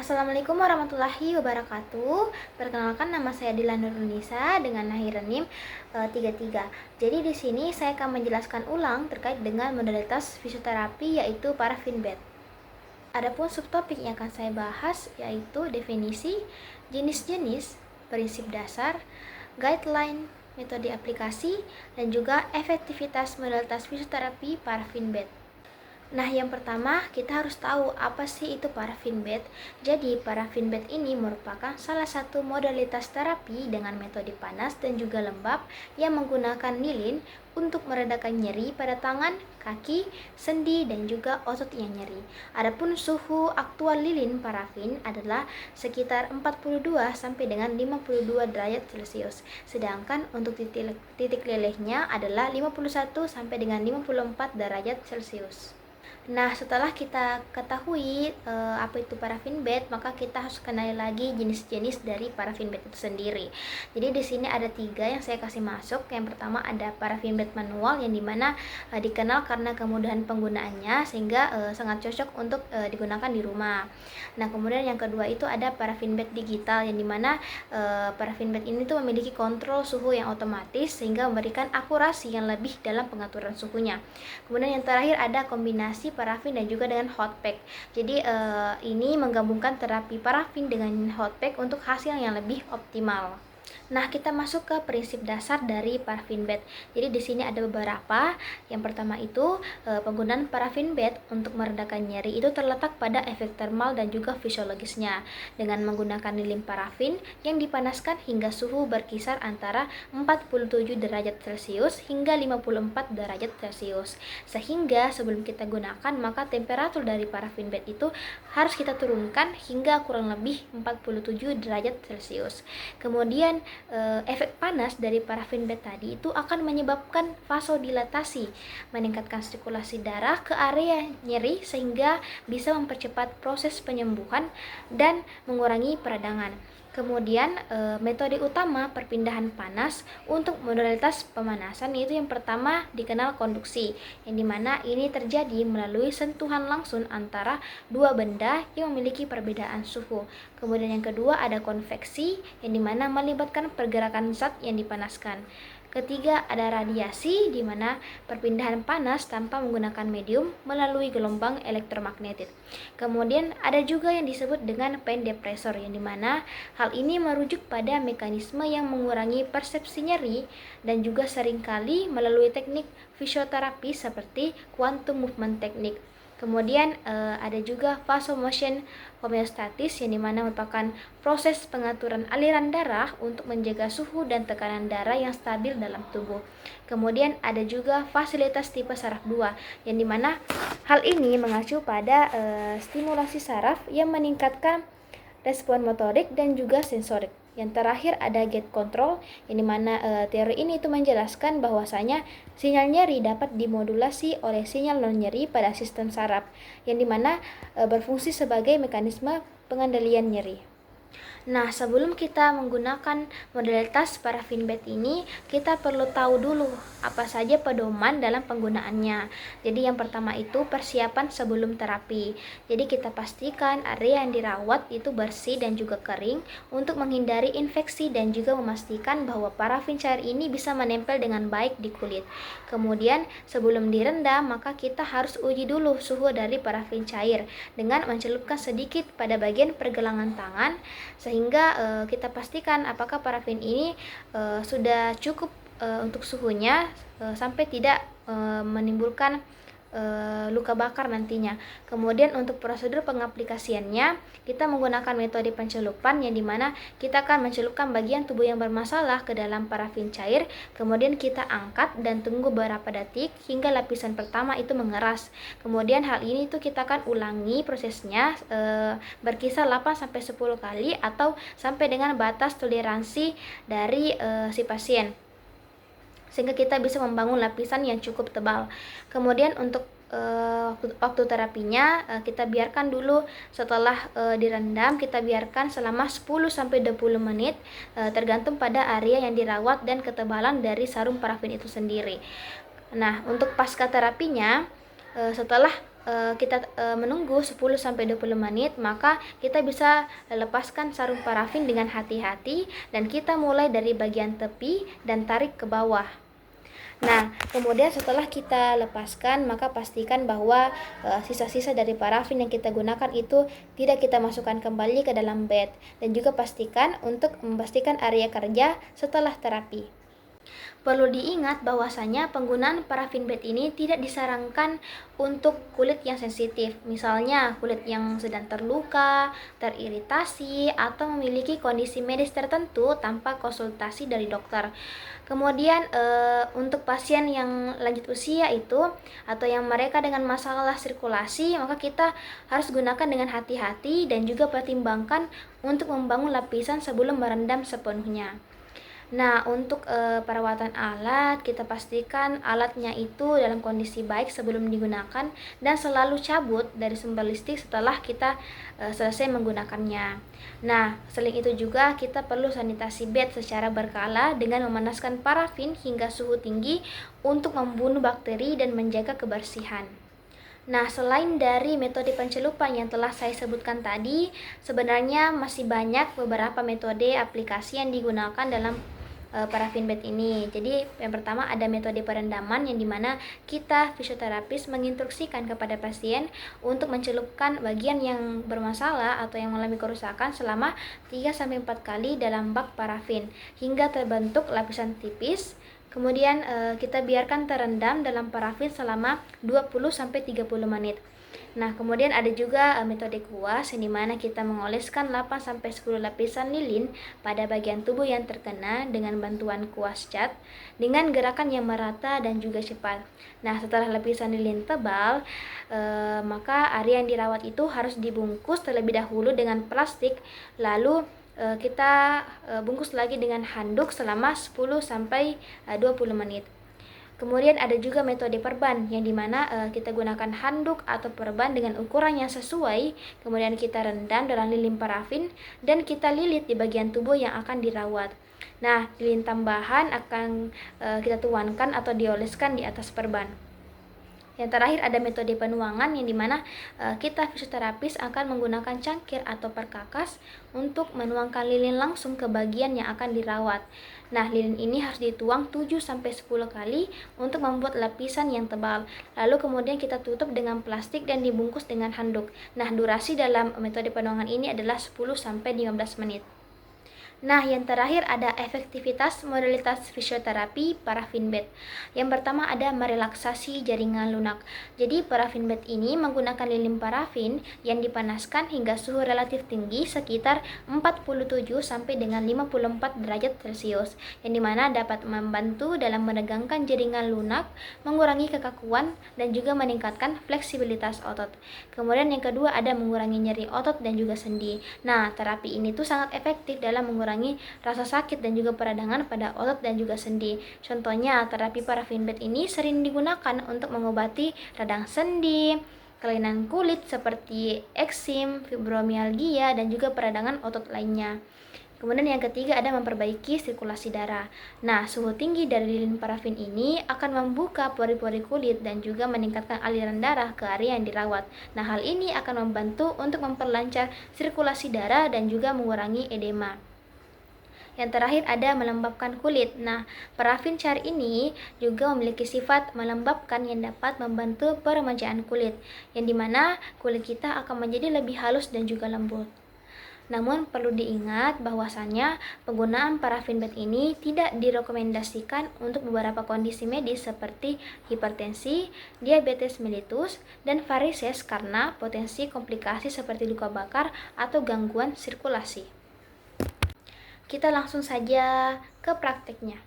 Assalamualaikum warahmatullahi wabarakatuh. Perkenalkan, nama saya Dilan Nurunisa dengan NAHI RENIM 33. Jadi di sini saya akan menjelaskan ulang terkait dengan modalitas fisioterapi yaitu paraffin bed. Adapun subtopik yang akan saya bahas yaitu definisi, jenis-jenis, prinsip dasar, guideline, metode aplikasi, dan juga efektivitas modalitas fisioterapi paraffin bed. Nah, yang pertama kita harus tahu apa sih itu paraffin bed. Jadi, paraffin bed ini merupakan salah satu modalitas terapi dengan metode panas dan juga lembab yang menggunakan lilin untuk meredakan nyeri pada tangan, kaki, sendi, dan juga otot yang nyeri. Adapun suhu aktual lilin paraffin adalah sekitar 42 sampai dengan 52 derajat Celcius. Sedangkan untuk titik lelehnya adalah 51 sampai dengan 54 derajat Celcius. Nah, setelah kita ketahui apa itu paraffin bed, maka kita harus kenali lagi jenis-jenis dari paraffin bed itu sendiri. Jadi di sini ada 3 yang saya kasih masuk. Yang pertama ada paraffin bed manual yang dimana dikenal karena kemudahan penggunaannya sehingga sangat cocok untuk digunakan di rumah. Nah, kemudian yang kedua itu ada paraffin bed digital yang dimana paraffin bed ini tuh memiliki kontrol suhu yang otomatis sehingga memberikan akurasi yang lebih dalam pengaturan suhunya. Kemudian yang terakhir ada kombinasi parafin dan juga dengan hot pack. Jadi ini menggabungkan terapi parafin dengan hot pack untuk hasil yang lebih optimal. Nah, kita masuk ke prinsip dasar dari paraffin bed. Jadi di sini ada beberapa. Yang pertama itu penggunaan paraffin bed untuk meredakan nyeri itu terletak pada efek termal dan juga fisiologisnya dengan menggunakan lilin parafin yang dipanaskan hingga suhu berkisar antara 47 derajat Celcius hingga 54 derajat Celcius. Sehingga sebelum kita gunakan maka temperatur dari paraffin bed itu harus kita turunkan hingga kurang lebih 47 derajat Celcius. Kemudian efek panas dari paraffin bed tadi itu akan menyebabkan vasodilatasi, meningkatkan sirkulasi darah ke area nyeri sehingga bisa mempercepat proses penyembuhan dan mengurangi peradangan. Kemudian metode utama perpindahan panas untuk modalitas pemanasan itu yang pertama dikenal konduksi, yang dimana ini terjadi melalui sentuhan langsung antara dua benda yang memiliki perbedaan suhu. Kemudian yang kedua ada konveksi, yang dimana melibatkan pergerakan zat yang dipanaskan. Ketiga ada radiasi, di mana perpindahan panas tanpa menggunakan medium melalui gelombang elektromagnetik. Kemudian ada juga yang disebut dengan pain depressor, yang dimana hal ini merujuk pada mekanisme yang mengurangi persepsi nyeri dan juga seringkali melalui teknik fisioterapi seperti quantum movement technique. Kemudian ada juga vasomotion homeostatis, yang dimana merupakan proses pengaturan aliran darah untuk menjaga suhu dan tekanan darah yang stabil dalam tubuh. Kemudian ada juga fasilitas tipe saraf 2, yang dimana hal ini mengacu pada stimulasi saraf yang meningkatkan respon motorik dan juga sensorik. Yang terakhir ada gate control, yang dimana teori ini itu menjelaskan bahwasanya sinyal nyeri dapat dimodulasi oleh sinyal non nyeri pada sistem saraf, yang dimana berfungsi sebagai mekanisme pengendalian nyeri. Nah, sebelum kita menggunakan modalitas paraffin bed ini, kita perlu tahu dulu apa saja pedoman dalam penggunaannya. Jadi yang pertama itu persiapan sebelum terapi. Jadi kita pastikan area yang dirawat itu bersih dan juga kering untuk menghindari infeksi dan juga memastikan bahwa paraffin cair ini bisa menempel dengan baik di kulit. Kemudian sebelum direndam, maka kita harus uji dulu suhu dari paraffin cair dengan mencelupkan sedikit pada bagian pergelangan tangan sehingga kita pastikan apakah paraffin ini sudah cukup untuk suhunya sampai tidak menimbulkan luka bakar nantinya. Kemudian untuk prosedur pengaplikasiannya kita menggunakan metode pencelupan, yang dimana kita akan mencelupkan bagian tubuh yang bermasalah ke dalam paraffin cair, kemudian kita angkat dan tunggu beberapa detik hingga lapisan pertama itu mengeras. Kemudian hal ini tuh kita akan ulangi prosesnya berkisar 8-10 kali atau sampai dengan batas toleransi dari si pasien, sehingga kita bisa membangun lapisan yang cukup tebal. Kemudian untuk waktu terapinya kita biarkan dulu setelah direndam, kita biarkan selama 10-20 menit tergantung pada area yang dirawat dan ketebalan dari sarung parafin itu sendiri. Nah, untuk pasca terapinya setelah kita menunggu 10-20 menit, maka kita bisa lepaskan sarung parafin dengan hati-hati dan kita mulai dari bagian tepi dan tarik ke bawah. Nah, kemudian setelah kita lepaskan, maka pastikan bahwa sisa-sisa dari parafin yang kita gunakan itu tidak kita masukkan kembali ke dalam bed, dan juga pastikan untuk memastikan area kerja setelah terapi. Perlu diingat bahwasanya penggunaan parafin bed ini tidak disarankan untuk kulit yang sensitif, misalnya kulit yang sedang terluka, teriritasi, atau memiliki kondisi medis tertentu tanpa konsultasi dari dokter. Kemudian untuk pasien yang lanjut usia itu atau yang mereka dengan masalah sirkulasi, maka kita harus gunakan dengan hati-hati dan juga pertimbangkan untuk membangun lapisan sebelum merendam sepenuhnya. Nah, untuk perawatan alat, kita pastikan alatnya itu dalam kondisi baik sebelum digunakan dan selalu cabut dari sumber listrik setelah kita selesai menggunakannya. Nah, selain itu juga kita perlu sanitasi bed secara berkala dengan memanaskan parafin hingga suhu tinggi untuk membunuh bakteri dan menjaga kebersihan. Nah, selain dari metode pencelupan yang telah saya sebutkan tadi, sebenarnya masih banyak beberapa metode aplikasi yang digunakan dalam parafin bed ini. Jadi yang pertama ada metode perendaman, yang dimana kita fisioterapis menginstruksikan kepada pasien untuk mencelupkan bagian yang bermasalah atau yang mengalami kerusakan selama 3-4 kali dalam bak parafin hingga terbentuk lapisan tipis. Kemudian kita biarkan terendam dalam parafin selama 20-30 menit. Nah, kemudian ada juga metode kuas, yang dimana kita mengoleskan 8-10 lapisan lilin pada bagian tubuh yang terkena dengan bantuan kuas cat dengan gerakan yang merata dan juga cepat. Nah, setelah lapisan lilin tebal, maka area yang dirawat itu harus dibungkus terlebih dahulu dengan plastik, lalu kita bungkus lagi dengan handuk selama 10-20 menit. Kemudian ada juga metode perban, yang dimana kita gunakan handuk atau perban dengan ukuran yang sesuai, kemudian kita rendam dalam lilin parafin dan kita lilit di bagian tubuh yang akan dirawat. Nah, lilin tambahan akan kita tuangkan atau dioleskan di atas perban. Yang terakhir ada metode penuangan, yang dimana kita fisioterapis akan menggunakan cangkir atau perkakas untuk menuangkan lilin langsung ke bagian yang akan dirawat. Nah, lilin ini harus dituang 7-10 kali untuk membuat lapisan yang tebal. Lalu kemudian kita tutup dengan plastik dan dibungkus dengan handuk. Nah, durasi dalam metode penuangan ini adalah 10-15 menit. Nah, yang terakhir ada efektivitas modalitas fisioterapi parafin bed. Yang pertama ada merelaksasi jaringan lunak. Jadi parafin bed ini menggunakan lilin parafin yang dipanaskan hingga suhu relatif tinggi sekitar 47 sampai dengan 54 derajat Celcius, yang dimana dapat membantu dalam menegangkan jaringan lunak, mengurangi kekakuan, dan juga meningkatkan fleksibilitas otot. Kemudian yang kedua ada mengurangi nyeri otot dan juga sendi. Nah, terapi ini tuh sangat efektif dalam mengurangi rasa sakit dan juga peradangan pada otot dan juga sendi. Contohnya, terapi parafin bed ini sering digunakan untuk mengobati radang sendi, kelainan kulit seperti eksim, fibromialgia, dan juga peradangan otot lainnya. Kemudian yang ketiga ada memperbaiki sirkulasi darah. Nah, suhu tinggi dari lilin parafin ini akan membuka pori-pori kulit dan juga meningkatkan aliran darah ke area yang dirawat. Nah, hal ini akan membantu untuk memperlancar sirkulasi darah dan juga mengurangi edema. Yang terakhir ada melembabkan kulit. Nah, parafin cair ini juga memiliki sifat melembabkan yang dapat membantu peremajaan kulit, yang dimana kulit kita akan menjadi lebih halus dan juga lembut. Namun perlu diingat bahwasannya penggunaan parafin bed ini tidak direkomendasikan untuk beberapa kondisi medis seperti hipertensi, diabetes mellitus, dan varises karena potensi komplikasi seperti luka bakar atau gangguan sirkulasi. Kita langsung saja ke prakteknya.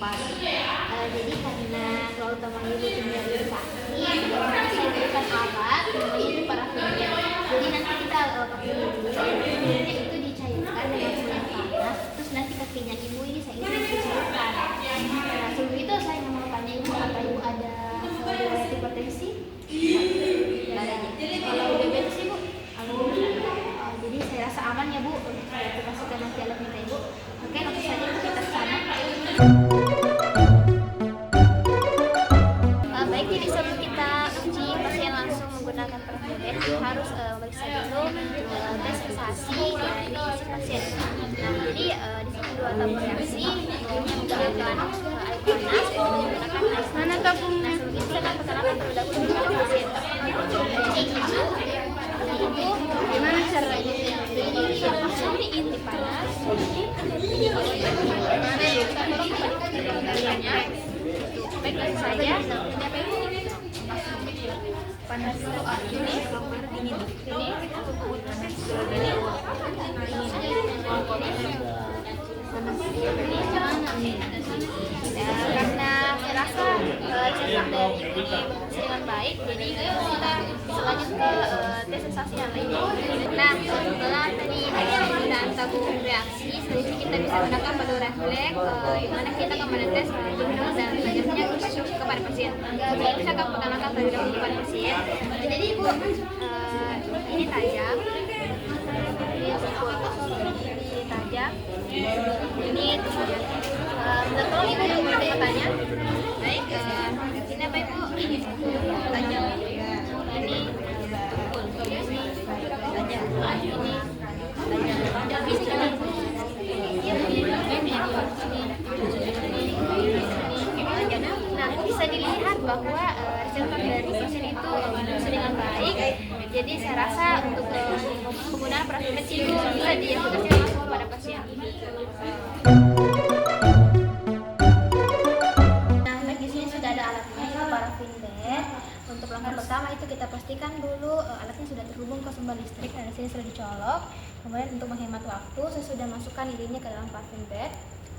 Jadi karena kalau utama ibu itu nyeri kaki, saya berikan alat namanya itu parafinnya. Jadi nanti kita pakai lilin itu dicairkan dengan suhu yang panas, terus nanti kakinya ibu ini saya dicairkan. Nah sebelum itu saya mau tanya ibu, apa ibu ada riwayat hipertensi? Kalau udah beres sih bu, alhamdulillah. Jadi saya rasa aman ya bu, saya pastikan nanti alatnya ke ibu. Oke, langsung saja kita ke sana. Baik, jadi sebelum kita uji pasien langsung menggunakan parafinbed, harus memeriksa dulu tes sensasi dari isi pasien. Nah, jadi di sini 2 tabur reaksi, yang menggunakan air panas dan menggunakan air mana tabung. Nah, sebelum itu saya akan perkenalkan terlebih dahulu kepada pasien. Jadi itu gimana caranya? Jadi yang pasien ini panas. Mana ya? Kita tolong baik dari saya. Panas ini karena saya rasa cetak dari ini dengan baik, jadi kita bisa lanjut ke tes sensasi yang lain. Nah, setelah tadi ada penggunaan tabung reaksi, selanjutnya kita bisa gunakan pada refleks, di mana kita akan menetes jumlah dan banyaknya kepada pasien. Jadi kita akan perkenalkan terlebih dahulu kepada pasien. Jadi ibu, ini tajam, ini tajam, ini tajam. Betul ibu untuk matanya. Baik, ini apa ibu? Tajam. Ini tukul. Ini tajam. Ini tajam. Ini tajam. Nah, bisa dilihat bahwa reseptor dari pasien itu bisa dengan baik. Jadi saya rasa untuk penggunaan parafinbed itu bisa diaplikasikan langsung kepada pasien. Nah, di sini sudah ada alatnya, itu parafinbed. Untuk langkah pertama itu kita pastikan dulu alatnya sudah terhubung ke sumber listrik dan di sini sudah dicolok. Kemudian untuk menghemat waktu, saya sudah masukkan lilinnya ke dalam parafinbed.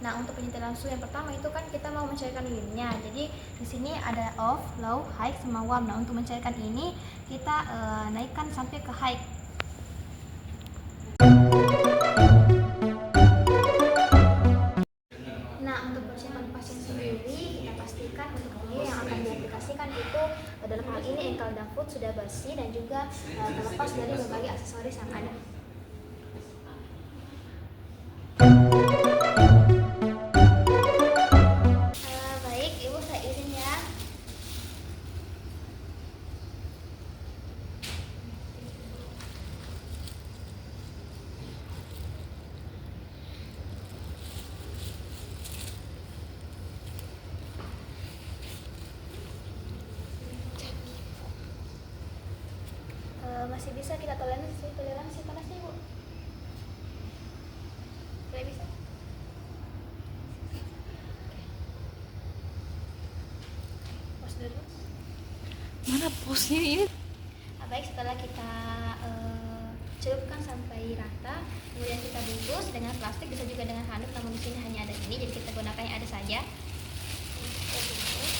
Nah, untuk penyuntikan langsung yang pertama itu kan kita mau mencairkan lilinnya. Jadi di sini ada off, low, high, sama warm. Nah, untuk mencairkan ini kita naikkan sampai ke high. Nah, untuk persiapan pasien sendiri kita pastikan untuk ini yang akan diaplikasikan itu dalam hal ini ankle dan foot sudah bersih dan juga terlepas dari berbagai aksesoris yang ada. Baik, ibu saya izin ya. Masih bisa kita toleransi panasnya ibu? Tidak bisa? Pos dulu. Mana posnya ini? Baik, setelah kita celupkan sampai rata, kemudian kita bungkus dengan plastik, bisa juga dengan handuk, namun di sini hanya ada ini, jadi kita gunakan yang ada saja. Kita bungkus.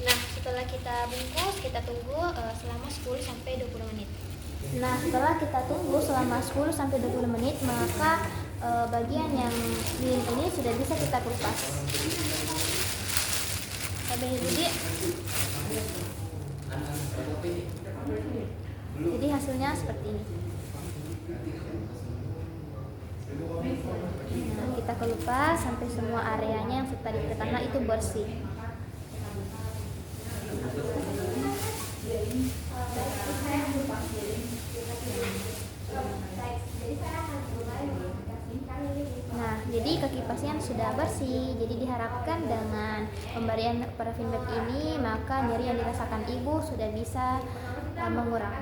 Nah, setelah kita bungkus, kita tunggu selama 10-20 menit. Nah, setelah kita tunggu selama 10-20 menit, maka bagian yang lilin ini sudah bisa kita kupas. Jadi hasilnya seperti ini. Nah, kita kelupas sampai semua areanya yang tadi pertama itu bersih. Nah, jadi kaki pasien sudah bersih. Jadi diharapkan dengan pemberian parafinbed ini, maka nyeri yang dirasakan ibu sudah bisa mengurang.